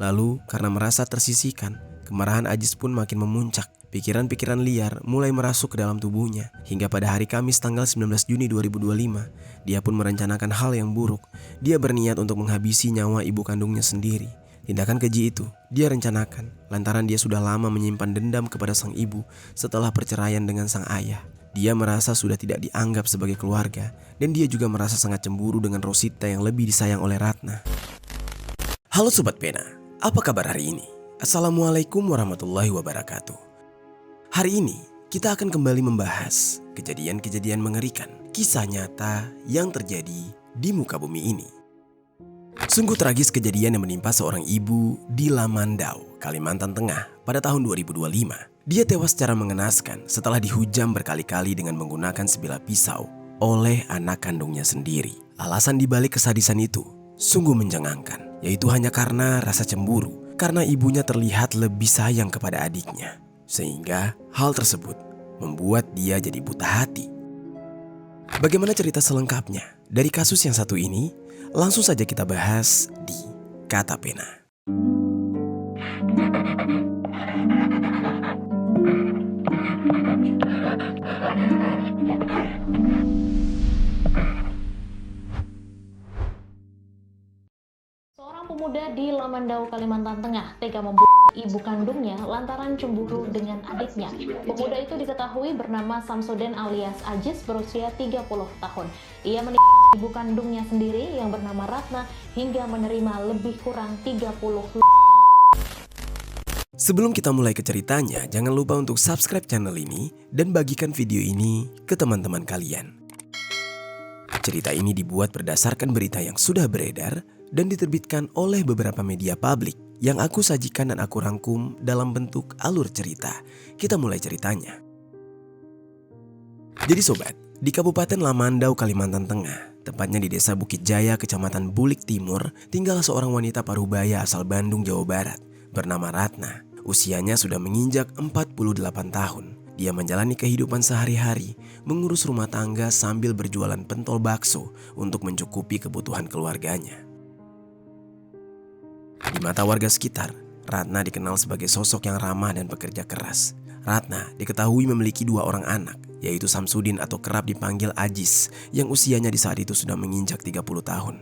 Lalu karena merasa tersisihkan, kemarahan Ajis pun makin memuncak. Pikiran-pikiran liar mulai merasuk ke dalam tubuhnya. Hingga pada hari Kamis tanggal 19 Juni 2025, dia pun merencanakan hal yang buruk. Dia berniat untuk menghabisi nyawa ibu kandungnya sendiri. Tindakan keji itu dia rencanakan lantaran dia sudah lama menyimpan dendam kepada sang ibu setelah perceraian dengan sang ayah. Dia merasa sudah tidak dianggap sebagai keluarga dan dia juga merasa sangat cemburu dengan Rosita yang lebih disayang oleh Ratna. Halo Sobat Pena, apa kabar hari ini? Assalamualaikum warahmatullahi wabarakatuh. Hari ini kita akan kembali membahas kejadian-kejadian mengerikan, kisah nyata yang terjadi di muka bumi ini. Sungguh tragis kejadian yang menimpa seorang ibu di Lamandau, Kalimantan Tengah pada tahun 2025. Dia tewas secara mengenaskan setelah dihujam berkali-kali dengan menggunakan sebilah pisau oleh anak kandungnya sendiri. Alasan dibalik kesadisan itu sungguh menjengangkan, yaitu hanya karena rasa cemburu, karena ibunya terlihat lebih sayang kepada adiknya. Sehingga hal tersebut membuat dia jadi buta hati. Bagaimana cerita selengkapnya dari kasus yang satu ini? Langsung saja kita bahas di Kata Pena. Seorang pemuda di Lamandau, Kalimantan Tengah tega membunuh ibu kandungnya lantaran cemburu dengan adiknya. Pemuda itu diketahui bernama Samsudin alias Ajis berusia 30 tahun. Ia menikah ibu kandungnya sendiri yang bernama Ratna hingga menerima lebih kurang 30. Sebelum kita mulai ke ceritanya, jangan lupa untuk subscribe channel ini dan bagikan video ini ke teman-teman kalian. Cerita ini dibuat berdasarkan berita yang sudah beredar dan diterbitkan oleh beberapa media publik yang aku sajikan dan aku rangkum dalam bentuk alur cerita. Kita mulai ceritanya. Jadi sobat, di Kabupaten Lamandau, Kalimantan Tengah, tepatnya di Desa Bukit Jaya, Kecamatan Bulik Timur, tinggal seorang wanita parubaya asal Bandung, Jawa Barat, bernama Ratna. Usianya sudah menginjak 48 tahun. Dia menjalani kehidupan sehari-hari, mengurus rumah tangga sambil berjualan pentol bakso untuk mencukupi kebutuhan keluarganya. Di mata warga sekitar, Ratna dikenal sebagai sosok yang ramah dan pekerja keras. Ratna diketahui memiliki 2 orang anak, yaitu Samsudin atau kerap dipanggil Ajis, yang usianya di saat itu sudah menginjak 30 tahun.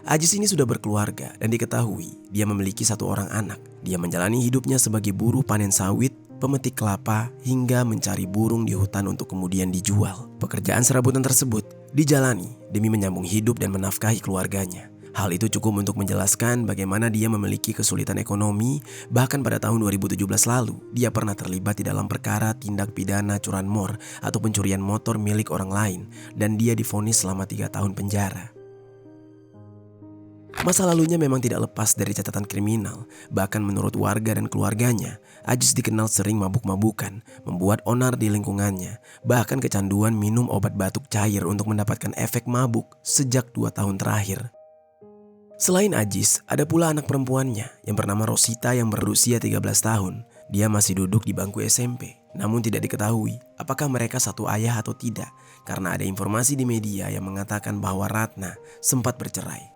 Ajis ini sudah berkeluarga dan diketahui dia memiliki 1 orang anak. Dia menjalani hidupnya sebagai buruh panen sawit, pemetik kelapa, hingga mencari burung di hutan untuk kemudian dijual. Pekerjaan serabutan tersebut dijalani demi menyambung hidup dan menafkahi keluarganya. Hal itu cukup untuk menjelaskan bagaimana dia memiliki kesulitan ekonomi. Bahkan pada tahun 2017 lalu, dia pernah terlibat di dalam perkara tindak pidana curanmor atau pencurian motor milik orang lain, dan dia divonis selama 3 tahun penjara. Masa lalunya memang tidak lepas dari catatan kriminal. Bahkan menurut warga dan keluarganya, Ajis dikenal sering mabuk-mabukan, membuat onar di lingkungannya, bahkan kecanduan minum obat batuk cair untuk mendapatkan efek mabuk sejak 2 tahun terakhir. Selain Ajis, ada pula anak perempuannya yang bernama Rosita yang berusia 13 tahun. Dia masih duduk di bangku SMP, namun tidak diketahui apakah mereka satu ayah atau tidak, karena ada informasi di media yang mengatakan bahwa Ratna sempat bercerai.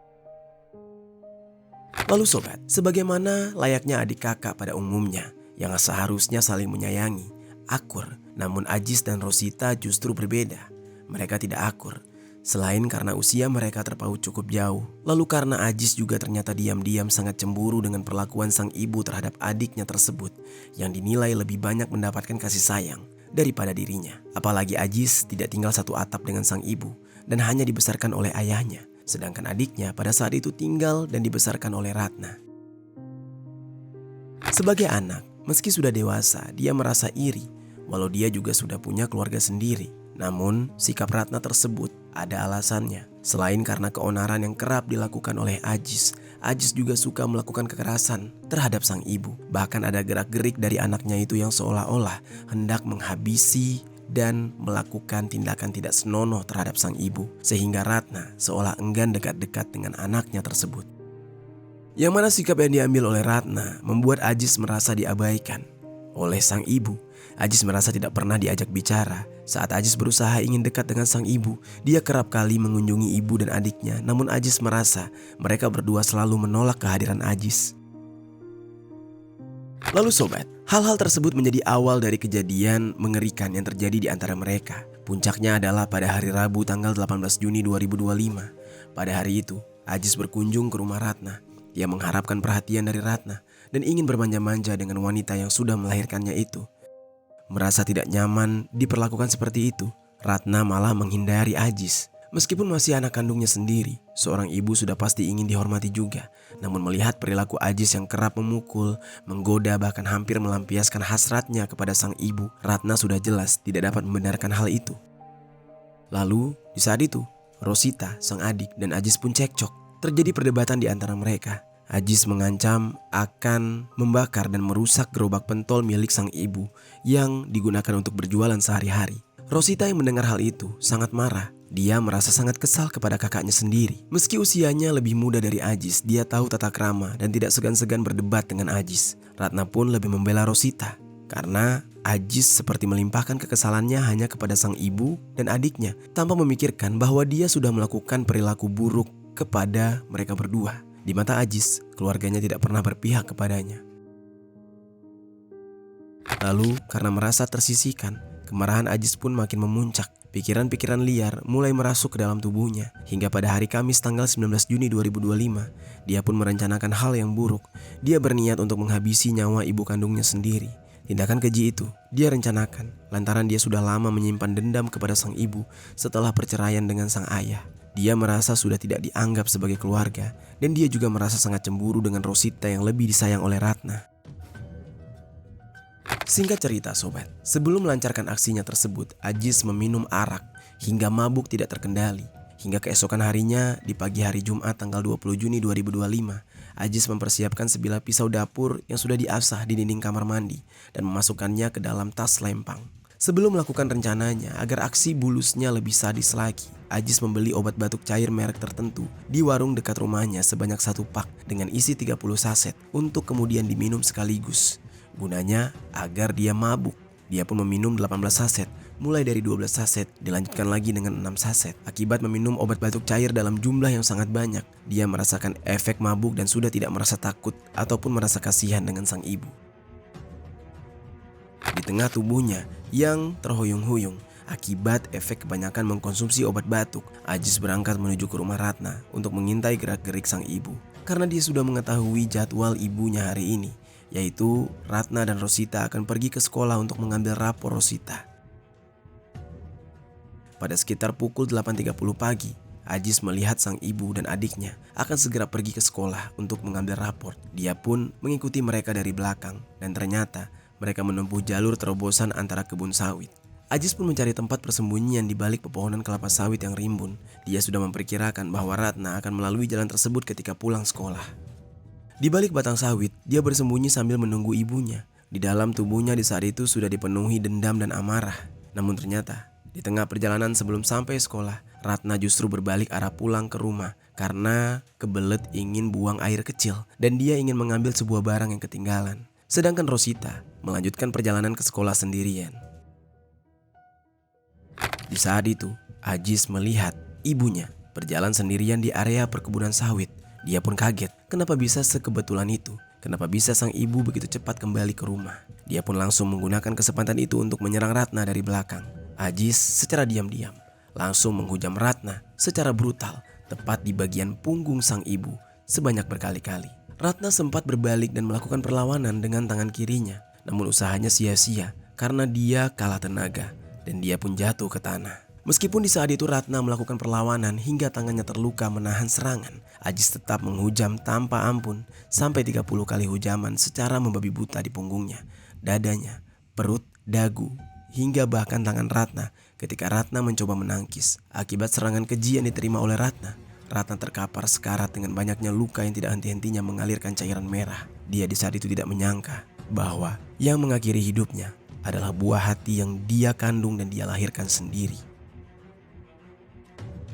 Lalu sobat, sebagaimana layaknya adik kakak pada umumnya yang seharusnya saling menyayangi, akur, namun Ajis dan Rosita justru berbeda. Mereka tidak akur. Selain karena usia mereka terpaut cukup jauh, lalu karena Ajis juga ternyata diam-diam sangat cemburu dengan perlakuan sang ibu terhadap adiknya tersebut yang dinilai lebih banyak mendapatkan kasih sayang daripada dirinya. Apalagi Ajis tidak tinggal satu atap dengan sang ibu dan hanya dibesarkan oleh ayahnya, sedangkan adiknya pada saat itu tinggal dan dibesarkan oleh Ratna. Sebagai anak, meski sudah dewasa, dia merasa iri walau dia juga sudah punya keluarga sendiri. Namun, sikap Ratna tersebut ada alasannya. Selain karena keonaran yang kerap dilakukan oleh Ajis, Ajis juga suka melakukan kekerasan terhadap sang ibu. Bahkan ada gerak-gerik dari anaknya itu yang seolah-olah hendak menghabisi dan melakukan tindakan tidak senonoh terhadap sang ibu. Sehingga Ratna seolah enggan dekat-dekat dengan anaknya tersebut. Yang mana sikap yang diambil oleh Ratna membuat Ajis merasa diabaikan oleh sang ibu. Ajis merasa tidak pernah diajak bicara. Saat Ajis berusaha ingin dekat dengan sang ibu, dia kerap kali mengunjungi ibu dan adiknya. Namun Ajis merasa mereka berdua selalu menolak kehadiran Ajis. Lalu sobat, hal-hal tersebut menjadi awal dari kejadian mengerikan yang terjadi di antara mereka. Puncaknya adalah pada hari Rabu tanggal 18 Juni 2025. Pada hari itu, Ajis berkunjung ke rumah Ratna. Dia mengharapkan perhatian dari Ratna dan ingin bermanja-manja dengan wanita yang sudah melahirkannya itu. Merasa tidak nyaman diperlakukan seperti itu, Ratna malah menghindari Ajis. Meskipun masih anak kandungnya sendiri, seorang ibu sudah pasti ingin dihormati juga. Namun melihat perilaku Ajis yang kerap memukul, menggoda, bahkan hampir melampiaskan hasratnya kepada sang ibu, Ratna sudah jelas tidak dapat membenarkan hal itu. Lalu di saat itu, Rosita, sang adik, dan Ajis pun cekcok. Terjadi perdebatan di antara mereka. Ajis mengancam akan membakar dan merusak gerobak pentol milik sang ibu yang digunakan untuk berjualan sehari-hari. Rosita yang mendengar hal itu sangat marah. Dia merasa sangat kesal kepada kakaknya sendiri. Meski usianya lebih muda dari Ajis, dia tahu tata krama dan tidak segan-segan berdebat dengan Ajis. Ratna pun lebih membela Rosita karena Ajis seperti melimpahkan kekesalannya hanya kepada sang ibu dan adiknya tanpa memikirkan bahwa dia sudah melakukan perilaku buruk kepada mereka berdua. Di mata Ajis, keluarganya tidak pernah berpihak kepadanya. Lalu karena merasa tersisihkan, kemarahan Ajis pun makin memuncak. Pikiran-pikiran liar mulai merasuk ke dalam tubuhnya. Hingga pada hari Kamis tanggal 19 Juni 2025, dia pun merencanakan hal yang buruk. Dia berniat untuk menghabisi nyawa ibu kandungnya sendiri. Tindakan keji itu dia rencanakan lantaran dia sudah lama menyimpan dendam kepada sang ibu setelah perceraian dengan sang ayah. Dia merasa sudah tidak dianggap sebagai keluarga dan dia juga merasa sangat cemburu dengan Rosita yang lebih disayang oleh Ratna. Singkat cerita sobat, sebelum melancarkan aksinya tersebut, Ajis meminum arak hingga mabuk tidak terkendali. Hingga keesokan harinya di pagi hari Jumat tanggal 20 Juni 2025, Ajis mempersiapkan sebilah pisau dapur yang sudah diasah di dinding kamar mandi dan memasukkannya ke dalam tas lempang. Sebelum melakukan rencananya agar aksi bulusnya lebih sadis lagi, Ajis membeli obat batuk cair merek tertentu di warung dekat rumahnya sebanyak 1 pak dengan isi 30 saset untuk kemudian diminum sekaligus. Gunanya agar dia mabuk. Dia pun meminum 18 saset, mulai dari 12 saset dilanjutkan lagi dengan 6 saset. Akibat meminum obat batuk cair dalam jumlah yang sangat banyak, dia merasakan efek mabuk dan sudah tidak merasa takut ataupun merasa kasihan dengan sang ibu. Di tengah tubuhnya yang terhuyung-huyung akibat efek kebanyakan mengkonsumsi obat batuk, Ajis berangkat menuju ke rumah Ratna untuk mengintai gerak-gerik sang ibu. Karena dia sudah mengetahui jadwal ibunya hari ini, yaitu Ratna dan Rosita akan pergi ke sekolah untuk mengambil rapor Rosita. Pada sekitar pukul 8.30 pagi, Ajis melihat sang ibu dan adiknya akan segera pergi ke sekolah untuk mengambil rapor. Dia pun mengikuti mereka dari belakang dan ternyata mereka menempuh jalur terobosan antara kebun sawit. Ajis pun mencari tempat persembunyian di balik pepohonan kelapa sawit yang rimbun. Dia sudah memperkirakan bahwa Ratna akan melalui jalan tersebut ketika pulang sekolah. Di balik batang sawit, dia bersembunyi sambil menunggu ibunya. Di dalam tubuhnya di saat itu sudah dipenuhi dendam dan amarah. Namun ternyata, di tengah perjalanan sebelum sampai sekolah, Ratna justru berbalik arah pulang ke rumah karena kebelet ingin buang air kecil dan dia ingin mengambil sebuah barang yang ketinggalan. Sedangkan Rosita melanjutkan perjalanan ke sekolah sendirian. Di saat itu, Ajis melihat ibunya berjalan sendirian di area perkebunan sawit. Dia pun kaget, kenapa bisa sekebetulan itu? Kenapa bisa sang ibu begitu cepat kembali ke rumah? Dia pun langsung menggunakan kesempatan itu untuk menyerang Ratna dari belakang. Ajis secara diam-diam langsung menghujam Ratna secara brutal, tepat di bagian punggung sang ibu sebanyak berkali-kali. Ratna sempat berbalik dan melakukan perlawanan dengan tangan kirinya. Namun usahanya sia-sia karena dia kalah tenaga dan dia pun jatuh ke tanah. Meskipun di saat itu Ratna melakukan perlawanan hingga tangannya terluka menahan serangan, Ajis tetap menghujam tanpa ampun sampai 30 kali hujaman secara membabi buta di punggungnya, dadanya, perut, dagu, hingga bahkan tangan Ratna ketika Ratna mencoba menangkis. Akibat serangan keji yang diterima oleh Ratna terkapar sekarat dengan banyaknya luka yang tidak henti-hentinya mengalirkan cairan merah. Dia di saat itu tidak menyangka bahwa yang mengakhiri hidupnya adalah buah hati yang dia kandung dan dia lahirkan sendiri.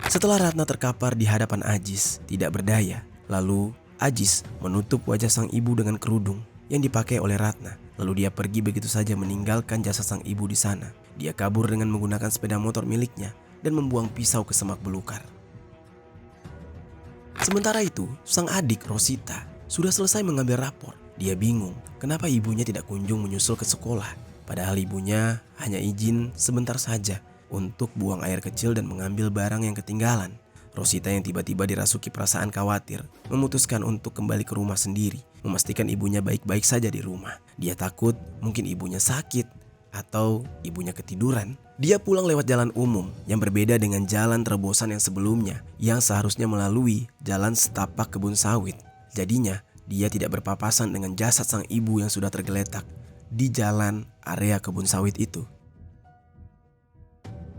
Setelah Ratna terkapar di hadapan Ajis, tidak berdaya, lalu Ajis menutup wajah sang ibu dengan kerudung yang dipakai oleh Ratna. Lalu dia pergi begitu saja meninggalkan jasad sang ibu di sana. Dia kabur dengan menggunakan sepeda motor miliknya dan membuang pisau ke semak belukar. Sementara itu, sang adik Rosita sudah selesai mengambil rapor. Dia bingung kenapa ibunya tidak kunjung menyusul ke sekolah. Padahal ibunya hanya izin sebentar saja untuk buang air kecil dan mengambil barang yang ketinggalan. Rosita yang tiba-tiba dirasuki perasaan khawatir memutuskan untuk kembali ke rumah sendiri, memastikan ibunya baik-baik saja di rumah. Dia takut mungkin ibunya sakit atau ibunya ketiduran. Dia pulang lewat jalan umum yang berbeda dengan jalan terobosan yang sebelumnya, yang seharusnya melalui jalan setapak kebun sawit. Jadinya dia tidak berpapasan dengan jasad sang ibu yang sudah tergeletak di jalan area kebun sawit itu.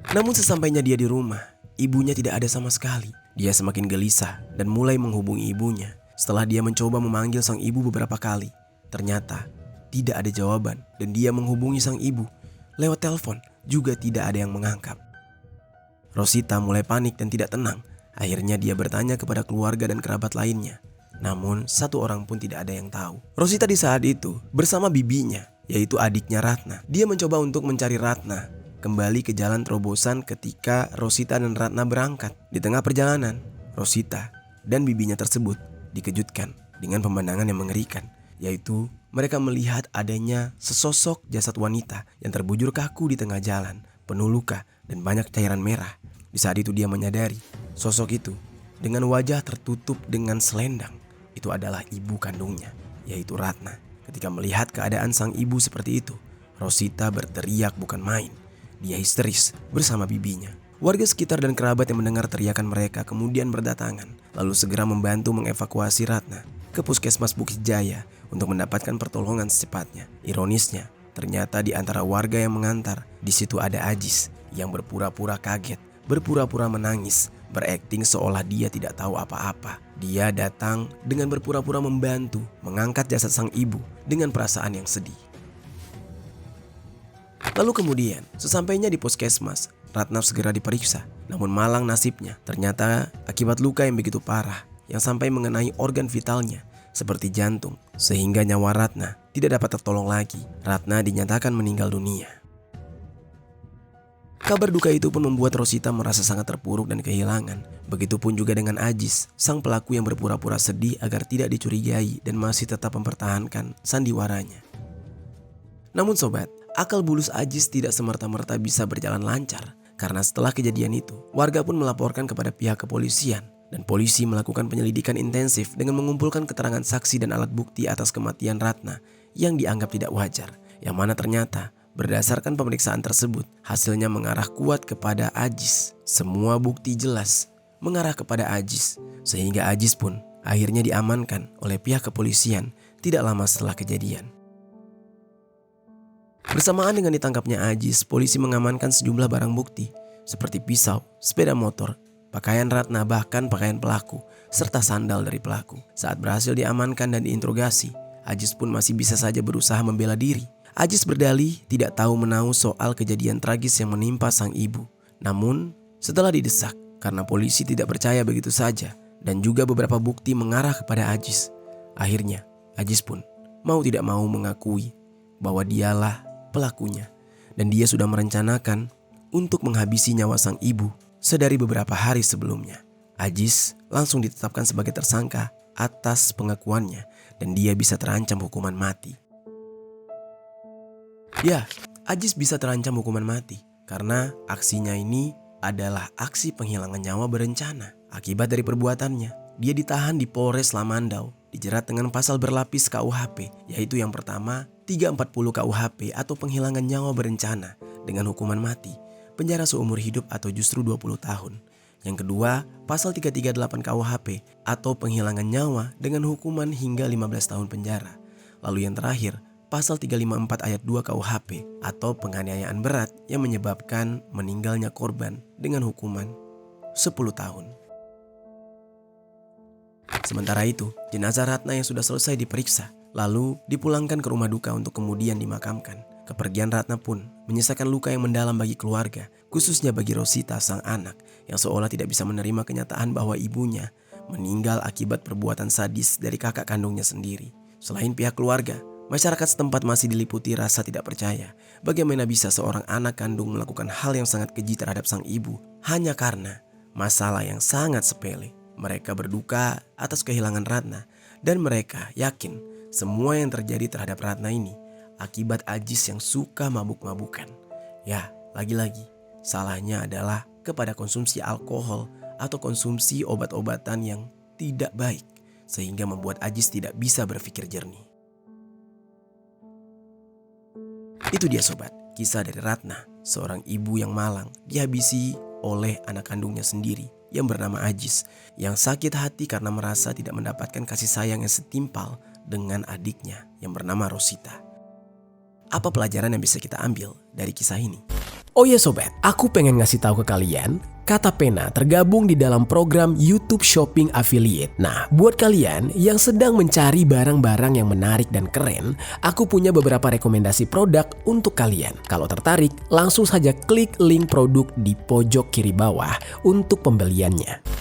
Namun sesampainya dia di rumah, ibunya tidak ada sama sekali. Dia semakin gelisah dan mulai menghubungi ibunya. Setelah dia mencoba memanggil sang ibu beberapa kali, ternyata tidak ada jawaban dan dia menghubungi sang ibu lewat telepon juga tidak ada yang mengangkat. Rosita mulai panik dan tidak tenang. Akhirnya dia bertanya kepada keluarga dan kerabat lainnya. Namun satu orang pun tidak ada yang tahu. Rosita di saat itu bersama bibinya, yaitu adiknya Ratna. Dia mencoba untuk mencari Ratna kembali ke jalan terobosan ketika Rosita dan Ratna berangkat. Di tengah perjalanan, Rosita dan bibinya tersebut dikejutkan dengan pemandangan yang mengerikan, yaitu mereka melihat adanya sesosok jasad wanita yang terbujur kaku di tengah jalan, penuh luka dan banyak cairan merah. Di saat itu dia menyadari sosok itu dengan wajah tertutup dengan selendang itu adalah ibu kandungnya, yaitu Ratna. Ketika melihat keadaan sang ibu seperti itu, Rosita berteriak bukan main. Dia histeris bersama bibinya. Warga sekitar dan kerabat yang mendengar teriakan mereka kemudian berdatangan, lalu segera membantu mengevakuasi Ratna ke Puskesmas Bukit Jaya untuk mendapatkan pertolongan secepatnya. Ironisnya, ternyata di antara warga yang mengantar, di situ ada Ajis yang berpura-pura kaget, berpura-pura menangis, berakting seolah dia tidak tahu apa-apa. Dia datang dengan berpura-pura membantu mengangkat jasad sang ibu dengan perasaan yang sedih. Lalu kemudian, sesampainya di puskesmas, Ratna segera diperiksa. Namun malang nasibnya, ternyata akibat luka yang begitu parah yang sampai mengenai organ vitalnya seperti jantung, sehingga nyawa Ratna tidak dapat tertolong lagi. Ratna dinyatakan meninggal dunia. Kabar duka itu pun membuat Rosita merasa sangat terpuruk dan kehilangan. Begitupun juga dengan Ajis, sang pelaku yang berpura-pura sedih agar tidak dicurigai dan masih tetap mempertahankan sandiwaranya. Namun sobat, akal bulus Ajis tidak semerta-merta bisa berjalan lancar. Karena setelah kejadian itu, warga pun melaporkan kepada pihak kepolisian. Dan polisi melakukan penyelidikan intensif dengan mengumpulkan keterangan saksi dan alat bukti atas kematian Ratna yang dianggap tidak wajar. Yang mana ternyata berdasarkan pemeriksaan tersebut, hasilnya mengarah kuat kepada Ajis. Semua bukti jelas mengarah kepada Ajis, sehingga Ajis pun akhirnya diamankan oleh pihak kepolisian tidak lama setelah kejadian. Bersamaan dengan ditangkapnya Ajis, polisi mengamankan sejumlah barang bukti seperti pisau, sepeda motor, pakaian Ratna, bahkan pakaian pelaku, serta sandal dari pelaku. Saat berhasil diamankan dan diinterogasi, Ajis pun masih bisa saja berusaha membela diri. Ajis berdalih tidak tahu menahu soal kejadian tragis yang menimpa sang ibu. Namun setelah didesak karena polisi tidak percaya begitu saja dan juga beberapa bukti mengarah kepada Ajis, akhirnya Ajis pun mau tidak mau mengakui bahwa dialah pelakunya dan dia sudah merencanakan untuk menghabisi nyawa sang ibu sedari beberapa hari sebelumnya. Ajis langsung ditetapkan sebagai tersangka atas pengakuannya dan dia bisa terancam hukuman mati. Ya, Ajis bisa terancam hukuman mati karena aksinya ini adalah aksi penghilangan nyawa berencana. Akibat dari perbuatannya, dia ditahan di Polres Lamandau, dijerat dengan pasal berlapis KUHP, yaitu yang pertama 340 KUHP atau penghilangan nyawa berencana dengan hukuman mati, penjara seumur hidup atau justru 20 tahun. Yang kedua, pasal 338 KUHP atau penghilangan nyawa dengan hukuman hingga 15 tahun penjara. Lalu yang terakhir, pasal 354 ayat 2 KUHP atau penganiayaan berat yang menyebabkan meninggalnya korban dengan hukuman 10 tahun. Sementara itu, jenazah Ratna yang sudah selesai diperiksa lalu dipulangkan ke rumah duka untuk kemudian dimakamkan. Kepergian Ratna pun menyisakan luka yang mendalam bagi keluarga, khususnya bagi Rosita sang anak yang seolah tidak bisa menerima kenyataan bahwa ibunya meninggal akibat perbuatan sadis dari kakak kandungnya sendiri. Selain pihak keluarga, masyarakat setempat masih diliputi rasa tidak percaya. Bagaimana bisa seorang anak kandung melakukan hal yang sangat keji terhadap sang ibu hanya karena masalah yang sangat sepele. Mereka berduka atas kehilangan Ratna dan mereka yakin Semua yang terjadi terhadap Ratna ini akibat Ajis yang suka mabuk-mabukan. Ya, lagi-lagi salahnya adalah kepada konsumsi alkohol atau konsumsi obat-obatan yang tidak baik sehingga membuat Ajis tidak bisa berpikir jernih. Itu dia sobat, kisah dari Ratna, seorang ibu yang malang dihabisi oleh anak kandungnya sendiri yang bernama Ajis, yang sakit hati karena merasa tidak mendapatkan kasih sayang yang setimpal dengan adiknya yang bernama Rosita. Apa pelajaran yang bisa kita ambil dari kisah ini? Oh ya sobat, aku pengen ngasih tahu ke kalian, Kata Pena tergabung di dalam program YouTube Shopping Affiliate. Nah, buat kalian yang sedang mencari barang-barang yang menarik dan keren, aku punya beberapa rekomendasi produk untuk kalian. Kalau tertarik, langsung saja klik link produk di pojok kiri bawah untuk pembeliannya.